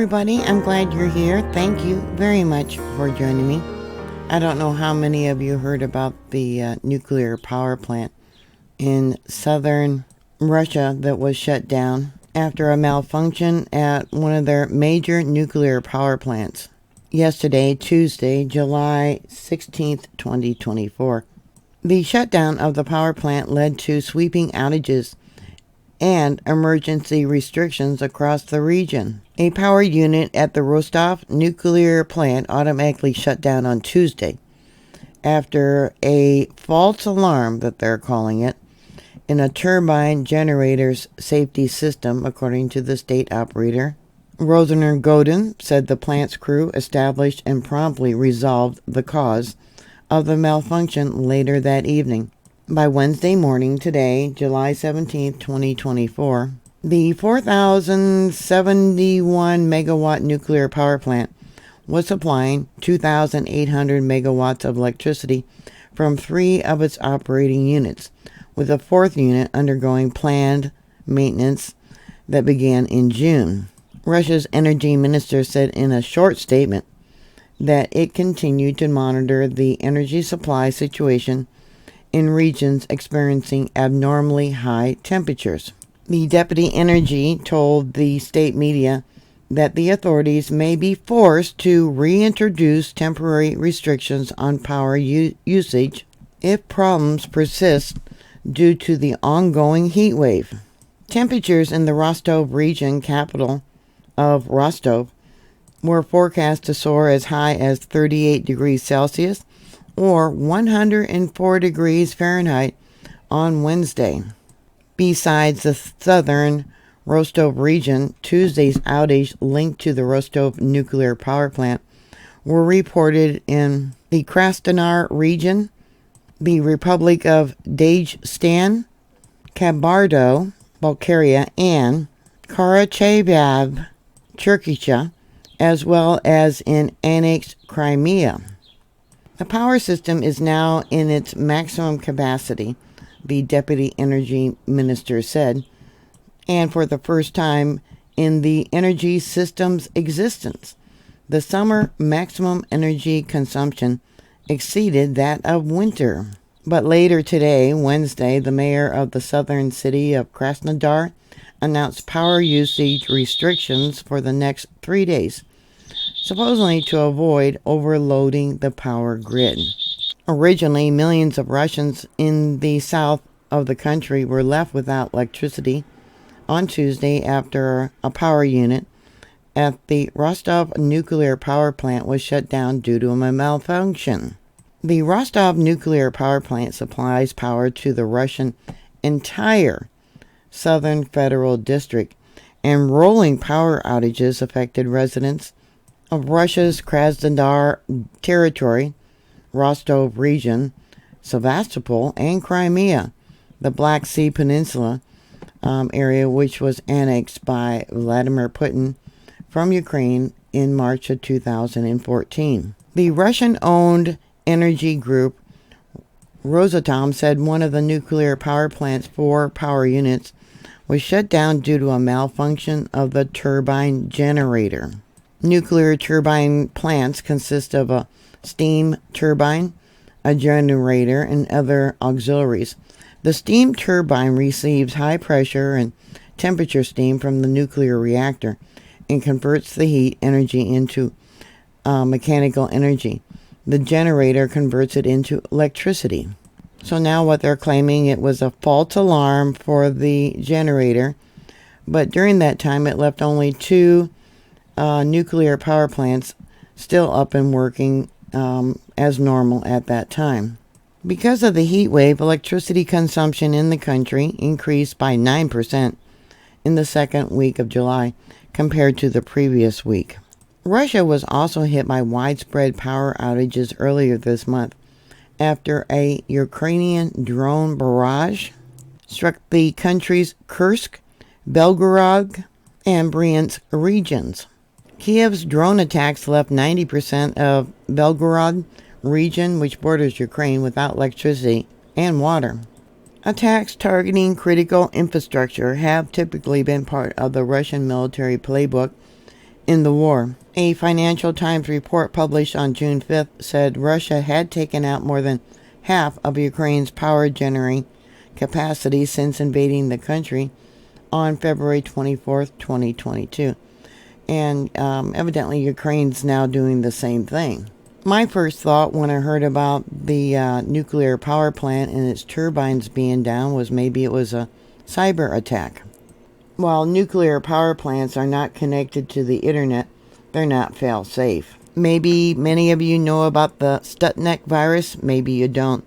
everybody. I'm glad you're here. Thank you very much for joining me. I don't know how many of you heard about the nuclear power plant in southern Russia that was shut down after a malfunction at one of their major nuclear power plants yesterday, Tuesday, July 16th, 2024. The shutdown of the power plant led to sweeping outages and emergency restrictions across the region. A power unit at the Rostov nuclear plant automatically shut down on Tuesday after a false alarm, that they're calling it, in a turbine generator's safety system, according to the state operator. Rosner Godin said the plant's crew established and promptly resolved the cause of the malfunction later that evening. By Wednesday morning today, July 17, 2024, the 4,071 megawatt nuclear power plant was supplying 2,800 megawatts of electricity from 3 of its operating units, with a 4th unit undergoing planned maintenance that began in June. Russia's energy minister said in a short statement that it continued to monitor the energy supply situation in regions experiencing abnormally high temperatures. The deputy energy told the state media that the authorities may be forced to reintroduce temporary restrictions on power usage if problems persist due to the ongoing heat wave. Temperatures in the Rostov region, capital of Rostov, were forecast to soar as high as 38 degrees Celsius or 104 degrees Fahrenheit on Wednesday. Besides the southern Rostov region, Tuesday's outage linked to the Rostov nuclear power plant were reported in the Krasnodar region, the Republic of Dagestan, Kabardo-Balkaria, and Karachabab, Turkey, as well as in annexed Crimea. The power system is now in its maximum capacity, the deputy energy minister said, and for the first time in the energy system's existence, the summer maximum energy consumption exceeded that of winter. But later today, Wednesday, the mayor of the southern city of Krasnodar announced power usage restrictions for the next 3 days, supposedly to avoid overloading the power grid. Originally, millions of Russians in the south of the country were left without electricity on Tuesday after a power unit at the Rostov nuclear power plant was shut down due to a malfunction. The Rostov nuclear power plant supplies power to the Russian entire southern federal district, and rolling power outages affected residents of Russia's Krasnodar territory, Rostov region, Sevastopol, and Crimea, the Black Sea Peninsula area, which was annexed by Vladimir Putin from Ukraine in March of 2014. The Russian-owned energy group Rostov said one of the nuclear power plant's 4 power units was shut down due to a malfunction of the turbine generator. Nuclear turbine plants consist of a steam turbine, a generator, and other auxiliaries. The steam turbine receives high pressure and temperature steam from the nuclear reactor and converts the heat energy into mechanical energy. The generator converts it into electricity. So now what they're claiming, it was a false alarm for the generator, but during that time it left only 2 nuclear power plants still up and working as normal at that time. Because of the heat wave, electricity consumption in the country increased by 9% in the second week of July compared to the previous week. Russia was also hit by widespread power outages earlier this month after a Ukrainian drone barrage struck the country's Kursk, Belgorod, and Bryansk regions. Kiev's drone attacks left 90% of Belgorod region, which borders Ukraine, without electricity and water. Attacks targeting critical infrastructure have typically been part of the Russian military playbook in the war. A Financial Times report published on June 5th said Russia had taken out more than half of Ukraine's power generating capacity since invading the country on February 24th, 2022. And evidently Ukraine's now doing the same thing. My first thought when I heard about the nuclear power plant and its turbines being down was maybe it was a cyber attack. While nuclear power plants are not connected to the internet, they're not fail-safe. Maybe many of you know about the Sputnik virus, maybe you don't.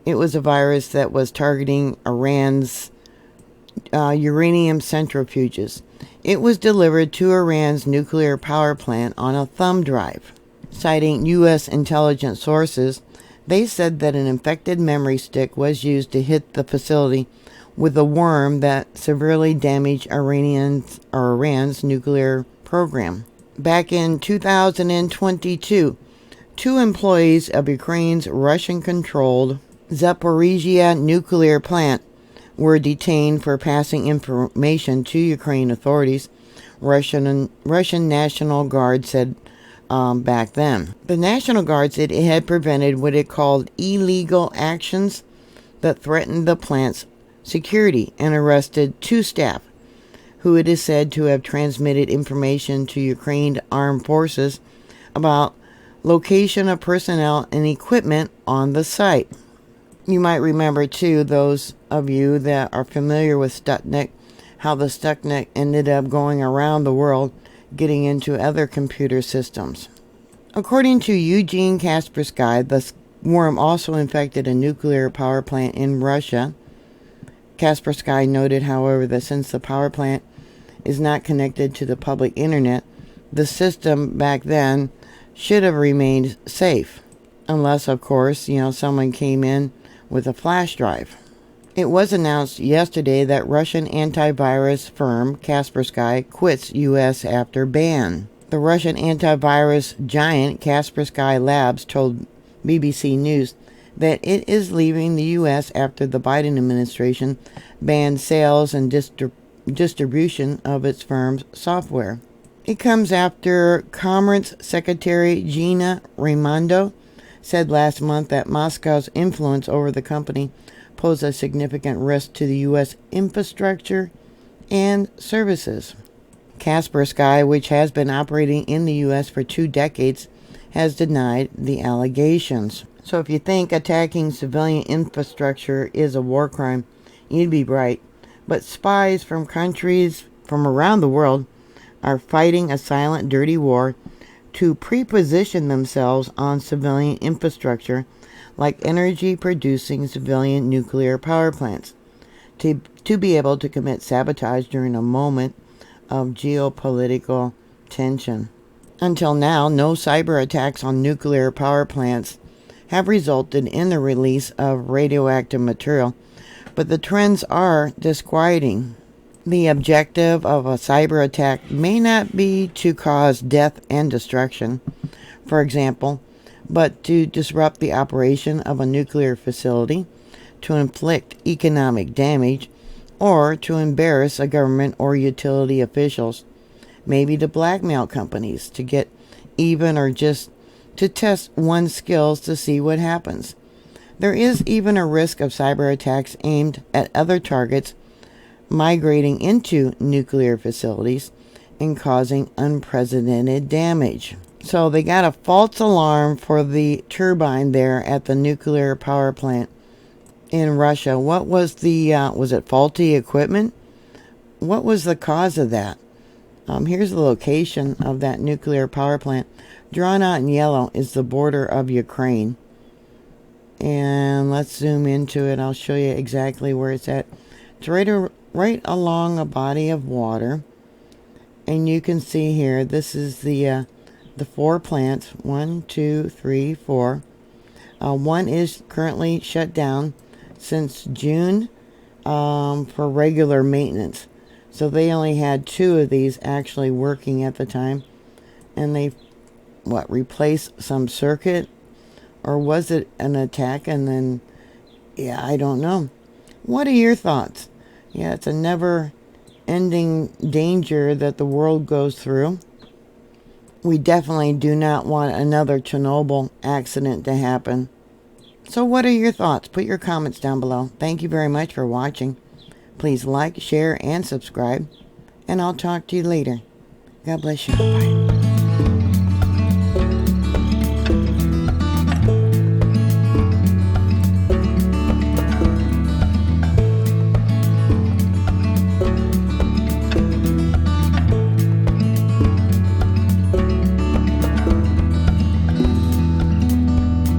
It was a virus that was targeting Iran's uranium centrifuges. It was delivered to Iran's nuclear power plant on a thumb drive. Citing U.S. intelligence sources, they said that an infected memory stick was used to hit the facility with a worm that severely damaged Iran's nuclear program. Back in 2022, 2 employees of Ukraine's Russian-controlled Zaporizhia nuclear plant were detained for passing information to Ukraine authorities, Russian National Guard said back then. The National Guard said it had prevented what it called illegal actions that threatened the plant's security and arrested 2 staff who it is said to have transmitted information to Ukraine armed forces about location of personnel and equipment on the site. You might remember, too, those of you that are familiar with Sputnik, how the Sputnik ended up going around the world, getting into other computer systems. According to Eugene Kaspersky, the worm also infected a nuclear power plant in Russia. Kaspersky noted, however, that since the power plant is not connected to the public internet, the system back then should have remained safe. Unless, of course, someone came in with a flash drive. It was announced yesterday that Russian antivirus firm Kaspersky quits U.S. after ban. The Russian antivirus giant Kaspersky Labs told BBC News that it is leaving the U.S. after the Biden administration banned sales and distribution of its firm's software. It comes after Commerce Secretary Gina Raimondo said last month that Moscow's influence over the company posed a significant risk to the U.S. infrastructure and services. Kaspersky, which has been operating in the U.S. for 2 decades, has denied the allegations. So if you think attacking civilian infrastructure is a war crime, you'd be right. But spies from countries from around the world are fighting a silent, dirty war to pre-position themselves on civilian infrastructure like energy-producing civilian nuclear power plants to be able to commit sabotage during a moment of geopolitical tension. Until now, no cyber attacks on nuclear power plants have resulted in the release of radioactive material, but the trends are disquieting. The objective of a cyber attack may not be to cause death and destruction, for example, but to disrupt the operation of a nuclear facility, to inflict economic damage, or to embarrass a government or utility officials, maybe to blackmail companies to get even or just to test one's skills to see what happens. There is even a risk of cyber attacks aimed at other targets migrating into nuclear facilities and causing unprecedented damage. So they got a false alarm for the turbine there at the nuclear power plant in Russia. What was was it faulty equipment? What was the cause of that? Here's the location of that nuclear power plant. Drawn out in yellow is the border of Ukraine. And let's zoom into it. I'll show you exactly where it's at. It's right along a body of water. And you can see here, this is the 4 plants. 1, 2, 3, 4. One is currently shut down since June for regular maintenance. So they only had 2 of these actually working at the time. And they, replaced some circuit? Or was it an attack and then, I don't know. What are your thoughts? Yeah, it's a never-ending danger that the world goes through. We definitely do not want another Chernobyl accident to happen. So what are your thoughts? Put your comments down below. Thank you very much for watching. Please like, share, and subscribe. And I'll talk to you later. God bless you. Bye.